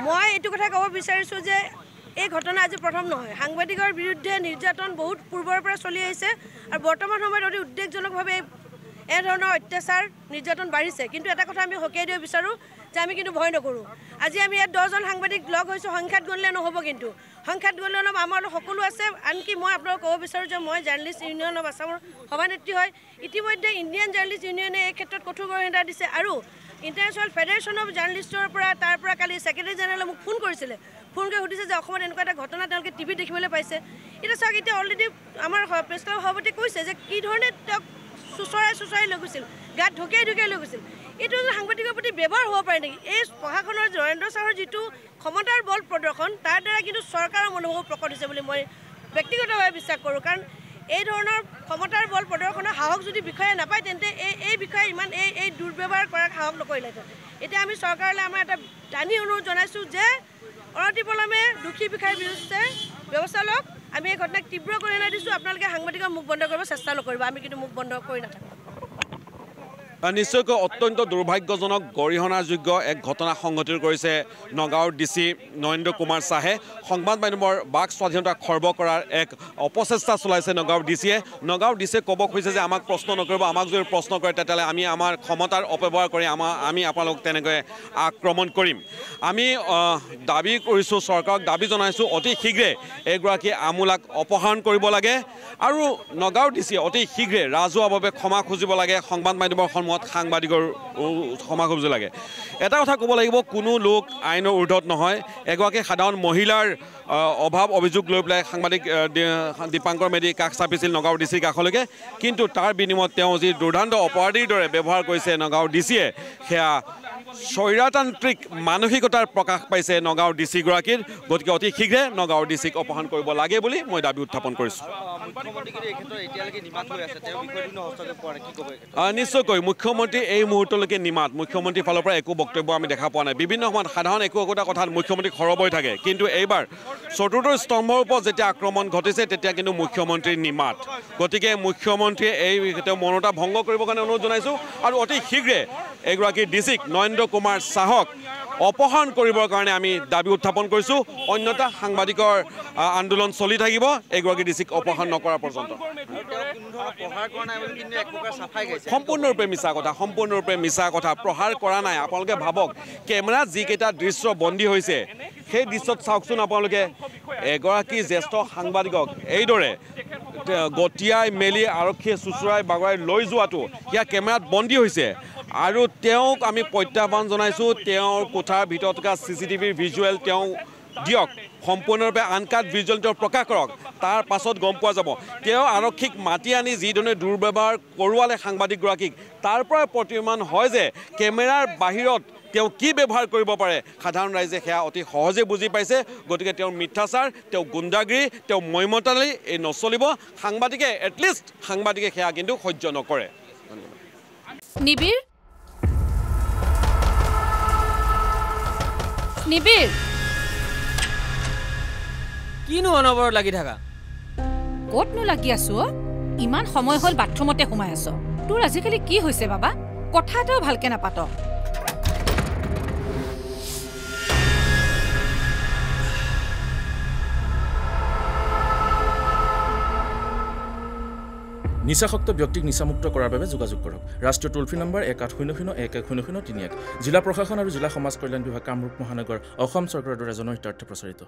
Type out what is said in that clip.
মই এইটো কথা ক'ব বিচাৰিছোঁ যে এই ঘটনা আজি প্ৰথম নহয়। সাংবাদিকৰ বিৰুদ্ধে নিৰ্যাতন বহুত পূৰ্বৰ পৰা চলি আহিছে আৰু বৰ্তমান সময়ত অতি উদ্বেগজনকভাৱে এই ধৰণৰ অত্যাচাৰ নিৰ্যাতন বাঢ়িছে। কিন্তু এটা কথা আমি সকীয়াই দিব বিচাৰোঁ যে আমি কিন্তু ভয় নকৰোঁ। আজি আমি ইয়াত 10জন সাংবাদিক লগ হৈছোঁ, সংখ্যাত গণিলে নহ'ব, কিন্তু সংখ্যাত গণিলে অলপ আমাৰ সকলো আছে। আনকি মই আপোনালোকক ক'ব বিচাৰোঁ যে মই জাৰ্নেলিষ্ট ইউনিয়ন অফ আছামৰ সভানেত্ৰী হয়। ইতিমধ্যে ইণ্ডিয়ান জাৰ্নেলিষ্ট ইউনিয়নে এই ক্ষেত্ৰত কঠোৰ গৰিহণা দিছে আৰু ইণ্টাৰনেশ্যনেল ফেডাৰেশ্যন অফ জাৰ্নেলিষ্টৰ পৰা কালি ছেক্ৰেটাৰী জেনেৰেলে মোক ফোন কৰিছিলে। ফোন কৰি সুধিছে যে অসমত এনেকুৱা এটা ঘটনা তেওঁলোকে টিভিত দেখিবলৈ পাইছে। এতিয়া চাওক, এতিয়া অলৰেডি আমাৰ প্ৰেছ ক্লাবৰ সভাপতিয়ে কৈছে যে কি ধৰণে তেওঁক চুচৰাই লৈ গৈছিল, গাত ঢকিয়াই লৈ গৈছিল। এইটো সাংবাদিকৰ প্ৰতি ব্যৱহাৰ হ'ব পাৰে নেকি? এই প্ৰশাসনৰ নৰেন্দ্ৰ ছাৰৰ যিটো ক্ষমতাৰ বল প্ৰদৰ্শন, তাৰ দ্বাৰা কিন্তু চৰকাৰৰ মনোভাৱ প্ৰকট হৈছে বুলি মই ব্যক্তিগতভাৱে বিশ্বাস কৰোঁ। কাৰণ এই ধৰণৰ ক্ষমতাৰ বল প্ৰদৰ্শনৰ সাহস যদি বিষয়ে নাপায়, তেন্তে এই বিষয়ে ইমান এই দুৰ্ব্যৱহাৰ কৰাৰ সাহস নকৰিলেহেঁতেন। এতিয়া আমি চৰকাৰলৈ আমাৰ এটা দানী অনুৰোধ জনাইছোঁ যে অনতিপলমে দোষী বিষয়াৰ বিৰুদ্ধে ব্যৱস্থা লওক। আমি এই ঘটনাক তীব্ৰ গৰিহণা দিছোঁ। আপোনালোকে সাংবাদিকৰ মুখ বন্ধ কৰিব চেষ্টা নকৰিব, আমি কিন্তু মুখ বন্ধ কৰি নাথাকোঁ। নিশ্চয়কৈ অত্যন্ত দুৰ্ভাগ্যজনক গৰিহণাযোগ্য এক ঘটনা সংঘটিত কৰিছে নগাঁৱৰ DC নৰেন্দ্ৰ কুমাৰ শ্বাহে। সংবাদ মাধ্যমৰ বাক স্বাধীনতা খৰ্ব কৰাৰ এক অপচেষ্টা চলাইছে নগাঁৱৰ DCয়ে। নগাঁৱৰ DCয়ে ক'ব খুজিছে যে আমাক প্ৰশ্ন নকৰিব, আমাক যদি প্ৰশ্ন কৰে তেতিয়াহ'লে আমি আমাৰ ক্ষমতাৰ অপব্যৱহাৰ কৰি আমি আপোনালোক তেনেকৈ আক্ৰমণ কৰিম। আমি দাবী কৰিছোঁ, চৰকাৰক দাবী জনাইছোঁ অতি শীঘ্ৰে এইগৰাকী আমোলাক অপসাৰণ কৰিব লাগে আৰু নগাঁৱৰ DCয়ে অতি শীঘ্ৰে ৰাজহুৱাভাৱে ক্ষমা খুজিব লাগে। সংবাদ মাধ্যমৰ সাংবাদিকৰ ক্ষমা খুজিব লাগে। এটা কথা ক'ব লাগিব, কোনো লোক আইনৰ ঊৰ্ধত নহয়। এগৰাকী সাধাৰণ মহিলাৰ অভাৱ অভিযোগ লৈ পেলাই সাংবাদিক দীপাংকৰ মেধি কাষ চাপিছিল নগাঁৱৰ DCৰ কাষলৈকে, কিন্তু তাৰ বিনিময়ত তেওঁ যি দুৰ্দান্ত অপৰাধীৰ দৰে ব্যৱহাৰ কৰিছে নগাঁৱৰ DCয়ে, সেয়া স্বৈৰতান্ত্ৰিক মানসিকতাৰ প্ৰকাশ পাইছে নগাঁৱৰ DCগৰাকীৰ। গতিকে অতি শীঘ্ৰে নগাঁৱৰ DCক অপসাৰণ কৰিব লাগে বুলি মই দাবী উত্থাপন কৰিছোঁ। নিশ্চয়কৈ মুখ্যমন্ত্ৰী এই মুহূৰ্তলৈকে নিমাত। মুখ্যমন্ত্ৰীৰ ফালৰ পৰা একো বক্তব্য আমি দেখা পোৱা নাই। বিভিন্ন সময়ত সাধাৰণ একোটা কথাত মুখ্যমন্ত্ৰী সৰব হৈ থাকে, কিন্তু এইবাৰ চতুৰ্থ স্তম্ভৰ ওপৰত যেতিয়া আক্ৰমণ ঘটিছে তেতিয়া কিন্তু মুখ্যমন্ত্ৰীৰ নিমাত। গতিকে মুখ্যমন্ত্ৰীয়ে তেওঁ মৌনতা ভংগ কৰিবৰ কাৰণে অনুৰোধ জনাইছোঁ আৰু অতি শীঘ্ৰে এগৰাকী DCক নৰেন্দ্ৰ কুমাৰ শ্বাহক অপসাৰণ কৰিবৰ কাৰণে আমি দাবী উত্থাপন কৰিছোঁ। অন্যথা সাংবাদিকৰ আন্দোলন চলি থাকিব এগৰাকী DCক অপসাৰণ নকৰাৰ পৰ্যন্ত। সম্পূৰ্ণৰূপে মিছা কথা, সম্পূৰ্ণৰূপে মিছা কথা। প্ৰহাৰ কৰা নাই। আপোনালোকে ভাবক, কেমেৰাত যিকেইটা দৃশ্য বন্দী হৈছে সেই দৃশ্যত চাওকচোন আপোনালোকে, এগৰাকী জ্যেষ্ঠ সাংবাদিকক এইদৰে গতিয়াই মেলি আৰক্ষীয়ে চুচৰাই বাগৰাই লৈ যোৱাটো সেয়া কেমেৰাত বন্দী হৈছে। আৰু তেওঁক আমি প্ৰত্যাহ্বান জনাইছোঁ, তেওঁৰ কোঠাৰ ভিতৰত থকা CCTVৰ ভিজুৱেল তেওঁ দিয়ক, সম্পূৰ্ণৰূপে আনকাট ভিজুৱেল তেওঁ প্ৰকাশ কৰক। তাৰ পাছত গম পোৱা যাব তেওঁ আৰক্ষীক মাতি আনি যিধৰণে দুৰ্ব্যৱহাৰ কৰোৱালে সাংবাদিকগৰাকীক, তাৰ পৰাই প্ৰতিমান হয় যে কেমেৰাৰ বাহিৰত তেওঁ কি ব্যৱহাৰ কৰিব পাৰে সাধাৰণ ৰাইজে সেয়া অতি সহজে বুজি পাইছে। গতিকে তেওঁৰ মিথ্যাচাৰ, তেওঁ গুণ্ডাগিৰি, তেওঁ মৈমতালি এই নচলিব। সাংবাদিকে এটলিষ্ট সাংবাদিকে সেয়া কিন্তু সহ্য নকৰে। নিবিৰ নিবিৰ কিনো অনবৰত লাগি থাকা? ক'তনো লাগি আছো? ইমান সময় হ'ল বাথৰুমতে সোমাই আছ। তোৰ আজিকালি কি হৈছে বাবা? কথা এটাও ভালকে নাপাত। নিচাসক্ত ব্যক্তিক নিচামুক্ত কৰাৰ বাবে যোগাযোগ কৰক। ৰাষ্ট্ৰীয় টোল ফ্ৰী নম্বৰ 1800 110031। জিলা প্ৰশাসন আৰু জিলা সমাজ কল্যাণ বিভাগ, কামৰূপ মহানগৰ, অসম চৰকাৰৰ দ্বাৰা জনহিতাৰ্থে প্ৰচাৰিত।